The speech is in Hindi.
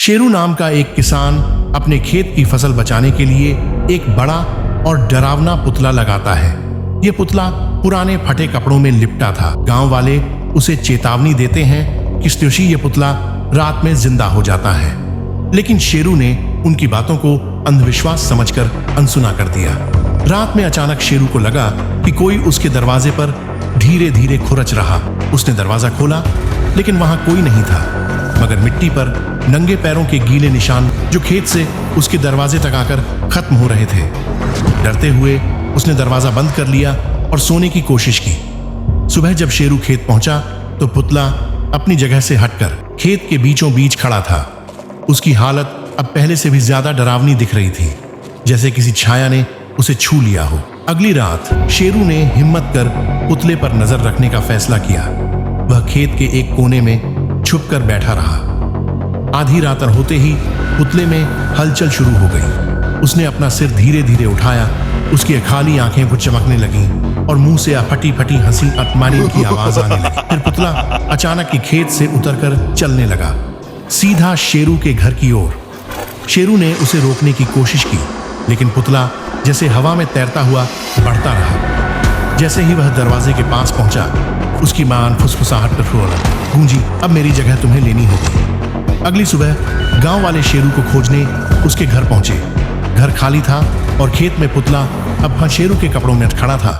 शेरू नाम का एक किसान अपने खेत की फसल बचाने के लिए एक बड़ा और डरावना पुतला लगाता है। यह पुतला पुराने फटे कपड़ों में लिपटा था। गांव वाले उसे चेतावनी देते हैं कि स्तुषी यह पुतला रात में जिंदा हो जाता है, लेकिन शेरू ने उनकी बातों को अंधविश्वास समझकर अनसुना कर दिया। रात में अचानक शेरू को लगा कि कोई उसके दरवाजे पर धीरे धीरे खुरच रहा। उसने दरवाजा खोला, लेकिन वहां कोई नहीं था, मगर मिट्टी पर नंगे पैरों के गीले निशान जो खेत से उसके दरवाजे तक आकर खत्म हो रहे थे। डरते हुए उसने दरवाजा बंद कर लिया और सोने की कोशिश की। सुबह जब शेरू खेत पहुंचा तो पुतला अपनी जगह से हटकर खेत के बीचों बीच खड़ा था। उसकी हालत अब पहले से भी ज्यादा डरावनी दिख रही थी, जैसे किसी छाया ने उसे छू लिया हो। अगली रात शेरू ने हिम्मत कर पुतले पर नजर रखने का फैसला किया। वह खेत के एक कोने में छुपकर बैठा रहा। आधी रात होते ही पुतले में हलचल शुरू हो गई। उसने अपना सिर धीरे धीरे उठाया। उसकी खाली आंखें कुछ चमकने लगीं और मुंह से फटी फटी हंसी अटमानी की आवाज आने लगी। फिर पुतला अचानक ही खेत से उतरकर चलने लगा, सीधा शेरू के घर की ओर। शेरू ने उसे रोकने की कोशिश की, लेकिन पुतला जैसे हवा में तैरता हुआ बढ़ता रहा। जैसे ही वह दरवाजे के पास पहुंचा, उसकी मां फुसफुसाहट कर रोने गूंजी, अब मेरी जगह तुम्हें लेनी होगी। अगली सुबह गांव वाले शेरू को खोजने उसके घर पहुंचे। घर खाली था और खेत में पुतला अब शेरू के कपड़ों में खड़ा था।